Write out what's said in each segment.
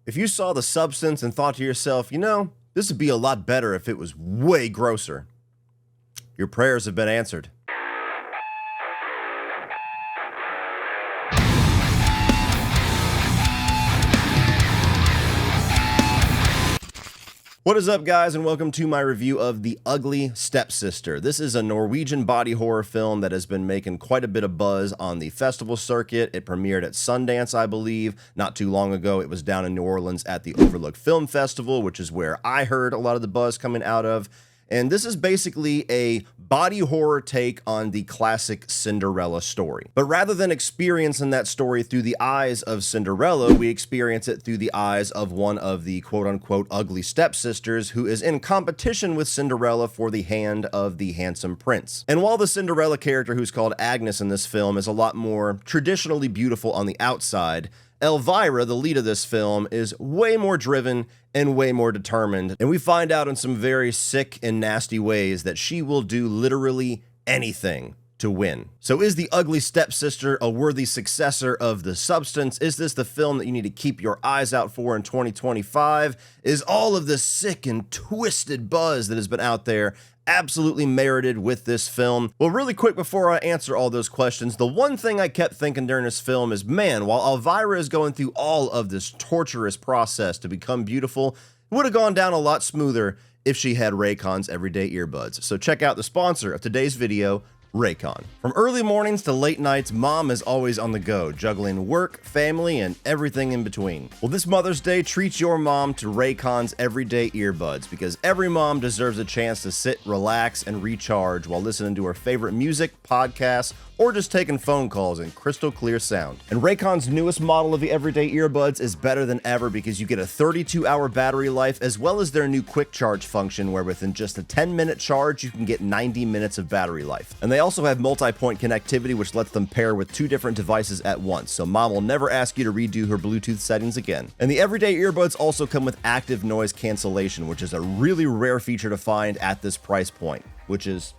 If you saw The Substance and thought to yourself, this would be a lot better if it was way grosser, your prayers have been answered. What is up, guys, and welcome to my review of The Ugly Stepsister. This is a Norwegian body horror film that has been making quite a bit of buzz on the festival circuit. It premiered at Sundance, I believe, not too long ago. It was down in New Orleans at the Overlook Film Festival, which is where I heard a lot of the buzz coming out of. And this is basically a body horror take on the classic Cinderella story. But rather than experiencing that story through the eyes of Cinderella, we experience it through the eyes of one of the quote-unquote ugly stepsisters who is in competition with Cinderella for the hand of the handsome prince. And while the Cinderella character, who's called Agnes in this film, is a lot more traditionally beautiful on the outside, Elvira, the lead of this film, is way more driven and way more determined, and we find out in some very sick and nasty ways that she will do literally anything to win. So is The Ugly Stepsister a worthy successor of The Substance? Is this the film that you need to keep your eyes out for in 2025? Is all of this sick and twisted buzz that has been out there absolutely merited with this film? Well, really quick before I answer all those questions, the one thing I kept thinking during this film is, man, while Elvira is going through all of this torturous process to become beautiful, it would have gone down a lot smoother if she had Raycon's everyday earbuds. So check out the sponsor of today's video, Rincon. From early mornings to late nights, mom is always on the go, juggling work, family, and everything in between. Well, this Mother's Day, treat your mom to Raycon's everyday earbuds, because every mom deserves a chance to sit, relax, and recharge while listening to her favorite music, podcasts, or just taking phone calls in crystal clear sound. And Raycon's newest model of the everyday earbuds is better than ever because you get a 32-hour battery life, as well as their new quick charge function, where within just a 10-minute charge, you can get 90 minutes of battery life. And they also have multi-point connectivity, which lets them pair with 2 different devices at once, so mom will never ask you to redo her Bluetooth settings again. And the everyday earbuds also come with active noise cancellation, which is a really rare feature to find at this price point, which is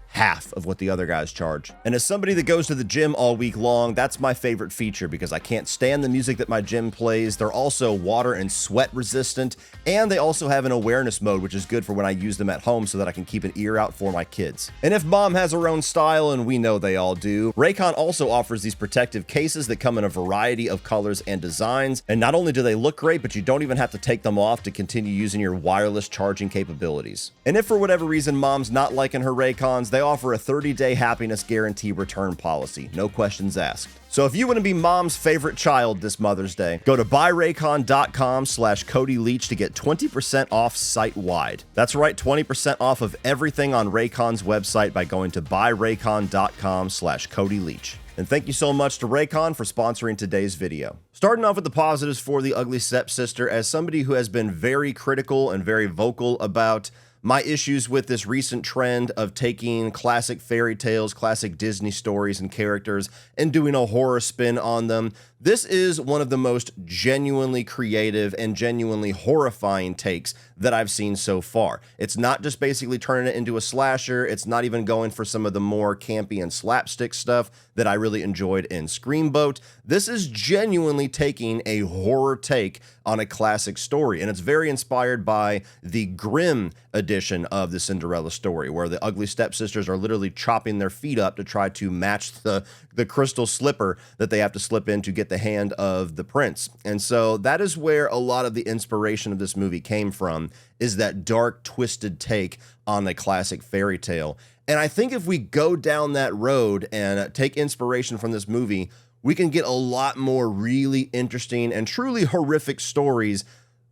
half of what the other guys charge. And as somebody that goes to the gym all week long, that's my favorite feature because I can't stand the music that my gym plays. They're also water and sweat resistant, and they also have an awareness mode, which is good for when I use them at home so that I can keep an ear out for my kids. And if mom has her own style, and we know they all do, Rincon also offers these protective cases that come in a variety of colors and designs. And not only do they look great, but you don't even have to take them off to continue using your wireless charging capabilities. And if for whatever reason mom's not liking her Rincons, they offer a 30-day happiness guarantee return policy, no questions asked. So if you want to be mom's favorite child this Mother's Day, go to buyraycon.com/Cody Leach to get 20% off site-wide. That's right, 20% off of everything on Raycon's website by going to buyraycon.com/Cody Leach. And thank you so much to Rincon for sponsoring today's video. Starting off with the positives for The Ugly Stepsister, as somebody who has been very critical and very vocal about my issues with this recent trend of taking classic fairy tales, classic Disney stories and characters and doing a horror spin on them, this is one of the most genuinely creative and genuinely horrifying takes that I've seen so far. It's not just basically turning it into a slasher. It's not even going for some of the more campy and slapstick stuff that I really enjoyed in Screamboat. This is genuinely taking a horror take on a classic story, and it's very inspired by the Grimm edition of the Cinderella story, where the ugly stepsisters are literally chopping their feet up to try to match the crystal slipper that they have to slip in to get the hand of the prince. And so that is where a lot of the inspiration of this movie came from, is that dark, twisted take on a classic fairy tale. And I think if we go down that road and take inspiration from this movie, we can get a lot more really interesting and truly horrific stories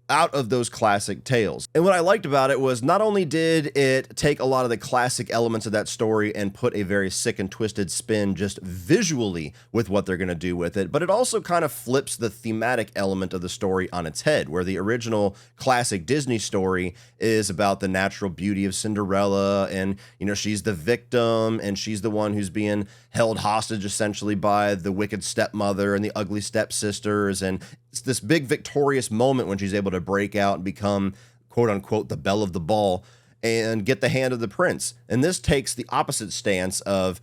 out of those classic tales. And what I liked about it was not only did it take a lot of the classic elements of that story and put a very sick and twisted spin just visually with what they're going to do with it, but it also kind of flips the thematic element of the story on its head, where the original classic Disney story is about the natural beauty of Cinderella, and she's the victim and she's the one who's being held hostage essentially by the wicked stepmother and the ugly stepsisters, and it's this big victorious moment when she's able to break out and become quote unquote the belle of the ball and get the hand of the prince. And this takes the opposite stance of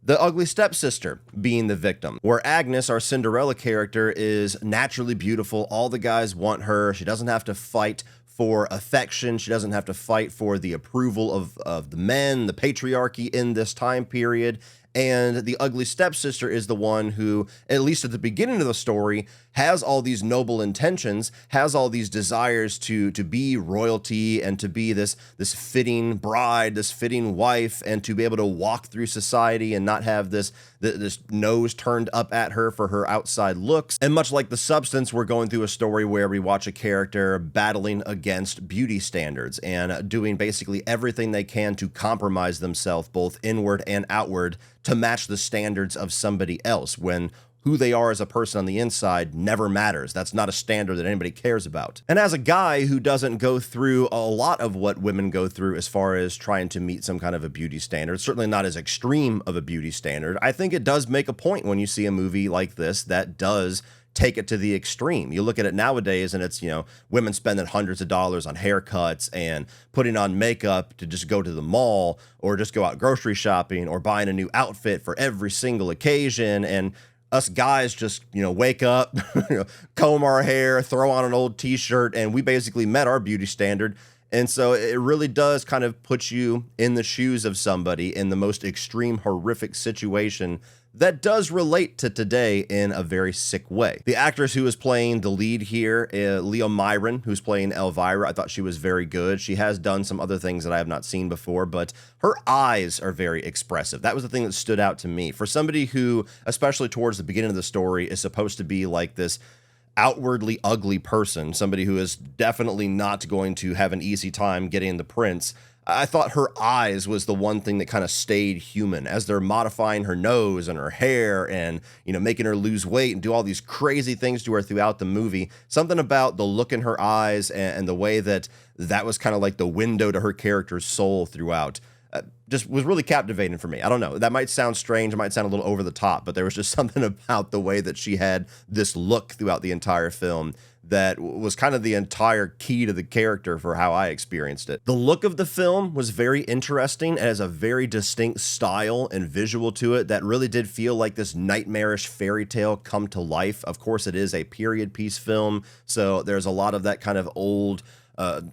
The ugly stepsister being the victim, where Agnes, our Cinderella character, is naturally beautiful. All the guys want her. She doesn't have to fight for affection. She doesn't have to fight for the approval of the men, the patriarchy in this time period. And the ugly stepsister is the one who, at least at the beginning of the story, has all these noble intentions, has all these desires to be royalty and to be this fitting bride, this fitting wife, and to be able to walk through society and not have this nose turned up at her for her outside looks. And much like The Substance, we're going through a story where we watch a character battling against beauty standards and doing basically everything they can to compromise themselves both inward and outward to match the standards of somebody else, when who they are as a person on the inside never matters. That's not a standard that anybody cares about. And as a guy who doesn't go through a lot of what women go through as far as trying to meet some kind of a beauty standard, certainly not as extreme of a beauty standard, I think it does make a point when you see a movie like this that does take it to the extreme. You look at it nowadays and it's, women spending hundreds of dollars on haircuts and putting on makeup to just go to the mall or just go out grocery shopping or buying a new outfit for every single occasion. And us guys just, wake up, comb our hair, throw on an old t-shirt, and we basically met our beauty standard. And so it really does kind of put you in the shoes of somebody in the most extreme, horrific situation that does relate to today in a very sick way. The actress who is playing the lead here, Leo Myron, who's playing Elvira, I thought she was very good. She has done some other things that I have not seen before, but her eyes are very expressive. That was the thing that stood out to me. For somebody who, especially towards the beginning of the story, is supposed to be like this outwardly ugly person, somebody who is definitely not going to have an easy time getting the prince, I thought her eyes was the one thing that kind of stayed human as they're modifying her nose and her hair and, making her lose weight and do all these crazy things to her throughout the movie. Something about the look in her eyes and the way that was kind of like the window to her character's soul throughout. Just was really captivating for me. I don't know. That might sound strange. It might sound a little over the top, but there was just something about the way that she had this look throughout the entire film that was kind of the entire key to the character for how I experienced it. The look of the film was very interesting. It has a very distinct style and visual to it that really did feel like this nightmarish fairy tale come to life. Of course, it is a period piece film, so there's a lot of that kind of old,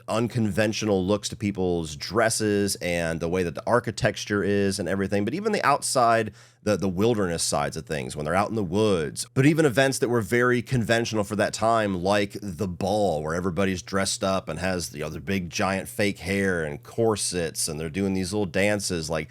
unconventional looks to people's dresses and the way that the architecture is and everything, but even the outside, the wilderness sides of things when they're out in the woods, but even events that were very conventional for that time, like the ball where everybody's dressed up and has their big giant fake hair and corsets and they're doing these little dances. Like,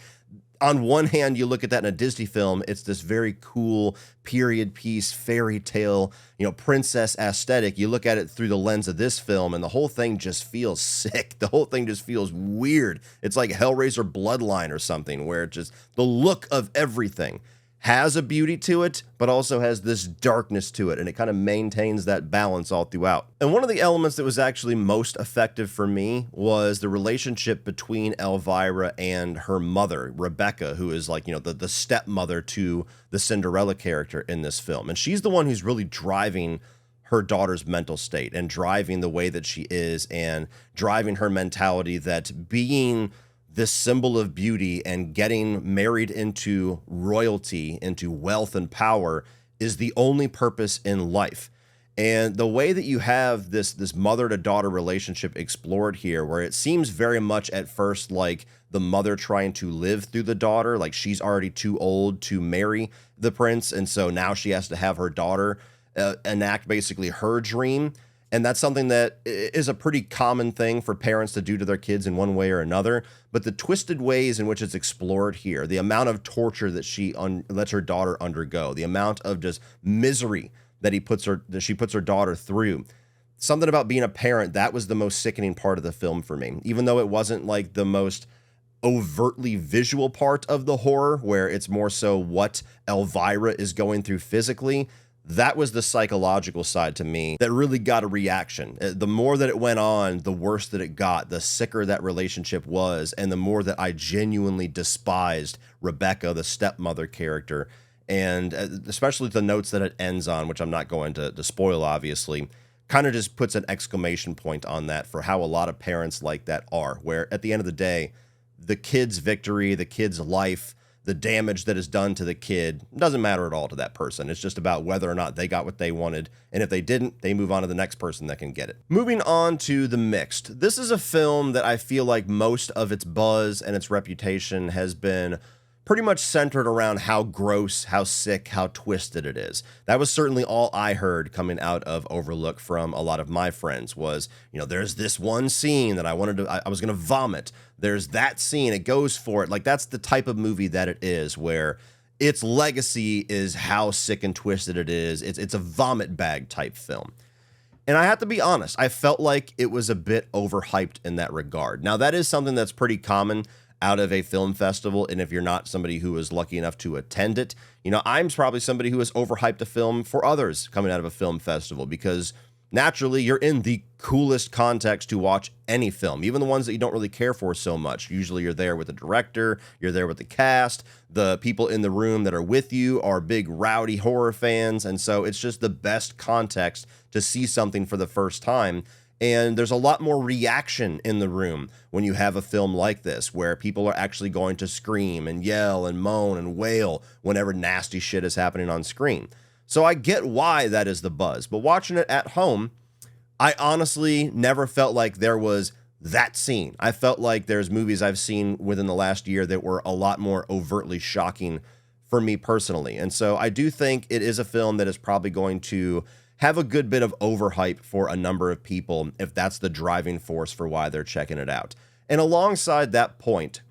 on one hand, you look at that in a Disney film, it's this very cool period piece, fairy tale, princess aesthetic. You look at it through the lens of this film, and the whole thing just feels sick. The whole thing just feels weird. It's like Hellraiser Bloodline or something, where just the look of everything has a beauty to it, but also has this darkness to it, and it kind of maintains that balance all throughout. And one of the elements that was actually most effective for me was the relationship between Elvira and her mother, Rebecca, who is like, the stepmother to the Cinderella character in this film. And she's the one who's really driving her daughter's mental state and driving the way that she is and driving her mentality that being this symbol of beauty and getting married into royalty, into wealth and power is the only purpose in life. And the way that you have this mother to daughter relationship explored here, where it seems very much at first like the mother trying to live through the daughter, like she's already too old to marry the prince. And so now she has to have her daughter enact basically her dream. And that's something that is a pretty common thing for parents to do to their kids in one way or another. But the twisted ways in which it's explored here, the amount of torture that she lets her daughter undergo, the amount of just misery that she puts her daughter through. Something about being a parent, that was the most sickening part of the film for me. Even though it wasn't like the most overtly visual part of the horror, where it's more so what Elvira is going through physically, that was the psychological side to me that really got a reaction. The more that it went on, the worse that it got, the sicker that relationship was, and the more that I genuinely despised Rebecca, the stepmother character. And especially the notes that it ends on, which I'm not going to spoil, obviously, kind of just puts an exclamation point on that for how a lot of parents like that are, where at the end of the day, the kid's victory, the kid's life, the damage that is done to the kid doesn't matter at all to that person. It's just about whether or not they got what they wanted, and if they didn't, they move on to the next person that can get it. Moving on to the mixed. This is a film that I feel like most of its buzz and its reputation has been pretty much centered around how gross, how sick, how twisted it is. That was certainly all I heard coming out of Overlook from a lot of my friends was, you know, there's this one scene that I was going to vomit. There's that scene, it goes for it. Like, that's the type of movie that it is, where its legacy is how sick and twisted it is. It's a vomit bag type film. And I have to be honest, I felt like it was a bit overhyped in that regard. Now, that is something that's pretty common out of a film festival, and if you're not somebody who is lucky enough to attend it, you know, I'm probably somebody who has overhyped a film for others coming out of a film festival, because naturally you're in the coolest context to watch any film, even the ones that you don't really care for so much. Usually you're there with the director, you're there with the cast, the people in the room that are with you are big rowdy horror fans, and so it's just the best context to see something for the first time. And there's a lot more reaction in the room when you have a film like this, where people are actually going to scream and yell and moan and wail whenever nasty shit is happening on screen. So I get why that is the buzz, but watching it at home, I honestly never felt like there was that scene. I felt like there's movies I've seen within the last year that were a lot more overtly shocking for me personally. And so I do think it is a film that is probably going to have a good bit of overhype for a number of people if that's the driving force for why they're checking it out. And alongside that point,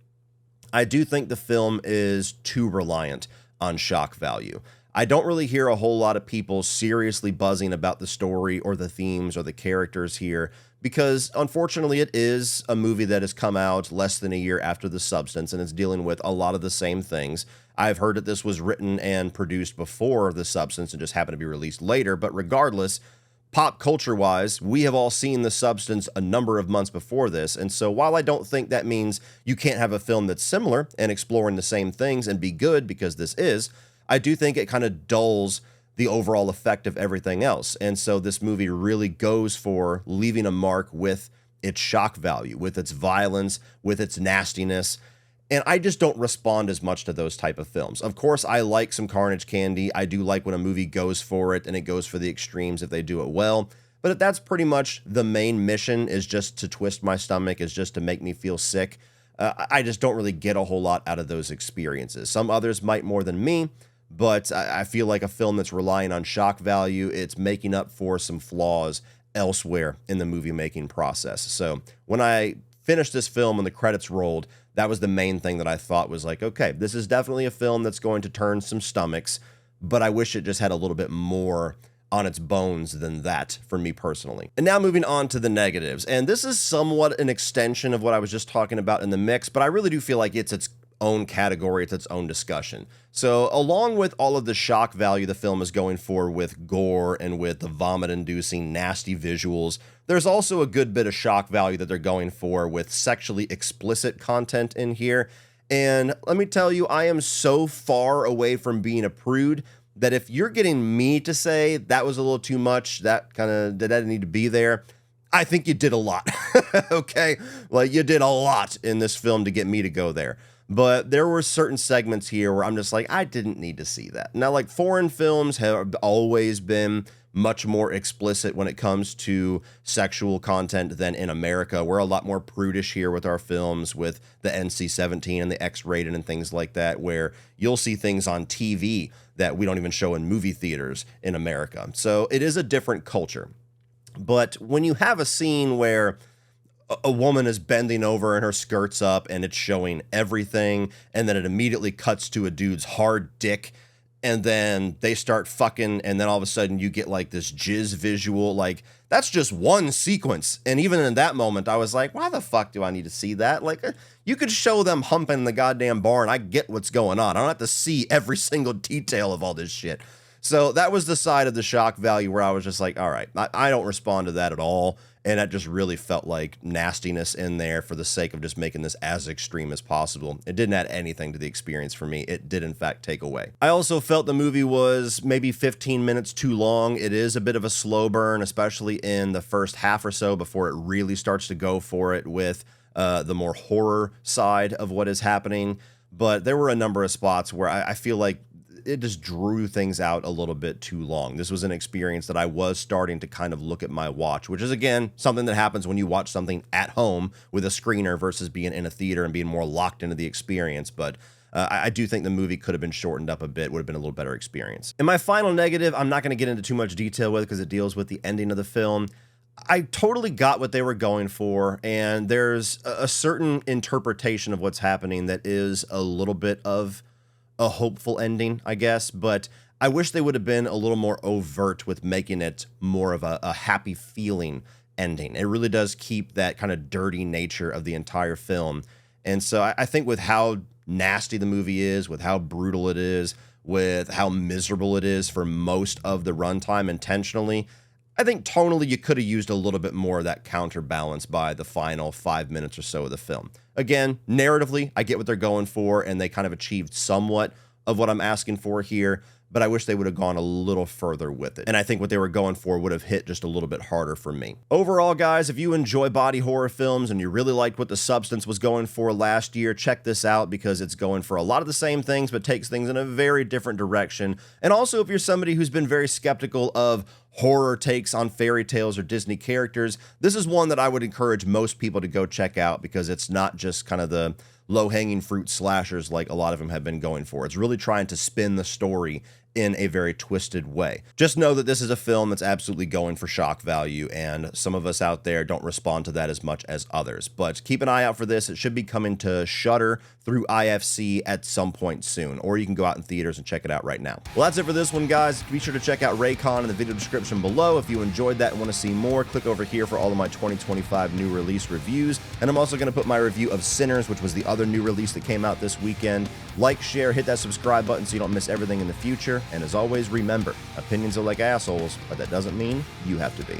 I do think the film is too reliant on shock value. I don't really hear a whole lot of people seriously buzzing about the story or the themes or the characters here, because unfortunately it is a movie that has come out less than a year after The Substance, and it's dealing with a lot of the same things. I've heard that this was written and produced before The Substance and just happened to be released later, but regardless, pop culture-wise, we have all seen The Substance a number of months before this, and so while I don't think that means you can't have a film that's similar and exploring the same things and be good, because this is, I do think it kind of dulls the overall effect of everything else. And so this movie really goes for leaving a mark with its shock value, with its violence, with its nastiness. And I just don't respond as much to those type of films. Of course, I like some carnage candy. I do like when a movie goes for it and it goes for the extremes if they do it well. But if that's pretty much the main mission, is just to twist my stomach, is just to make me feel sick, I just don't really get a whole lot out of those experiences. Some others might more than me, but I feel like a film that's relying on shock value, it's making up for some flaws elsewhere in the movie making process. So when I finished this film and the credits rolled, that was the main thing that I thought was like, okay, this is definitely a film that's going to turn some stomachs, but I wish it just had a little bit more on its bones than that for me personally. And now moving on to the negatives. And this is somewhat an extension of what I was just talking about in the mix, but I really do feel like it's its own category, it's its own discussion. So along with all of the shock value the film is going for with gore and with the vomit-inducing nasty visuals, there's also a good bit of shock value that they're going for with sexually explicit content in here. And let me tell you, I am so far away from being a prude that if you're getting me to say that was a little too much, that didn't need to be there, I think you did a lot. Okay? Like, you did a lot in this film to get me to go there. But there were certain segments here where I'm just like, I didn't need to see that. Now, like, foreign films have always been much more explicit when it comes to sexual content than in America. We're a lot more prudish here with our films, with the NC-17 and the X-rated and things like that, where you'll see things on TV that we don't even show in movie theaters in America. So it is a different culture. But when you have a scene where a woman is bending over and her skirt's up and it's showing everything, and then it immediately cuts to a dude's hard dick, and then they start fucking, and then all of a sudden you get like this jizz visual, like, that's just one sequence. And even in that moment, I was like, why the fuck do I need to see that? Like, you could show them humping the goddamn barn. I get what's going on. I don't have to see every single detail of all this shit. So that was the side of the shock value where I was just like, all right, I don't respond to that at all. And that just really felt like nastiness in there for the sake of just making this as extreme as possible. It didn't add anything to the experience for me. It did, in fact, take away. I also felt the movie was maybe 15 minutes too long. It is a bit of a slow burn, especially in the first half or so before it really starts to go for it with the more horror side of what is happening. but there were a number of spots where I feel like it just drew things out a little bit too long. This was an experience that I was starting to kind of look at my watch, which is, again, something that happens when you watch something at home with a screener versus being in a theater and being more locked into the experience. But I do think the movie could have been shortened up a bit, would have been a little better experience. And my final negative, I'm not going to get into too much detail with because it deals with the ending of the film. I totally got what they were going for, and there's a certain interpretation of what's happening that is a little bit of a hopeful ending, I guess, but I wish they would have been a little more overt with making it more of a happy feeling ending. It really does keep that kind of dirty nature of the entire film. And so I think with how nasty the movie is, with how brutal it is, with how miserable it is for most of the runtime intentionally, I think tonally you could have used a little bit more of that counterbalance by the final 5 minutes or so of the film. Again, narratively, I get what they're going for, and they kind of achieved somewhat of what I'm asking for here, but I wish they would have gone a little further with it. And I think what they were going for would have hit just a little bit harder for me. Overall, guys, if you enjoy body horror films and you really liked what The Substance was going for last year, check this out because it's going for a lot of the same things, but takes things in a very different direction. And also, if you're somebody who's been very skeptical of horror takes on fairy tales or Disney characters, this is one that I would encourage most people to go check out because it's not just kind of the low-hanging fruit slashers like a lot of them have been going for. It's really trying to spin the story in a very twisted way. Just know that this is a film that's absolutely going for shock value, and some of us out there don't respond to that as much as others. But keep an eye out for this. It should be coming to Shudder through IFC at some point soon, or you can go out in theaters and check it out right now. Well, that's it for this one, guys. Be sure to check out Rincon in the video description below. If you enjoyed that and want to see more, click over here for all of my 2025 new release reviews. And I'm also going to put my review of Sinners, which was the other new release that came out this weekend. Like, share, hit that subscribe button so you don't miss everything in the future. And as always, remember, opinions are like assholes, but that doesn't mean you have to be.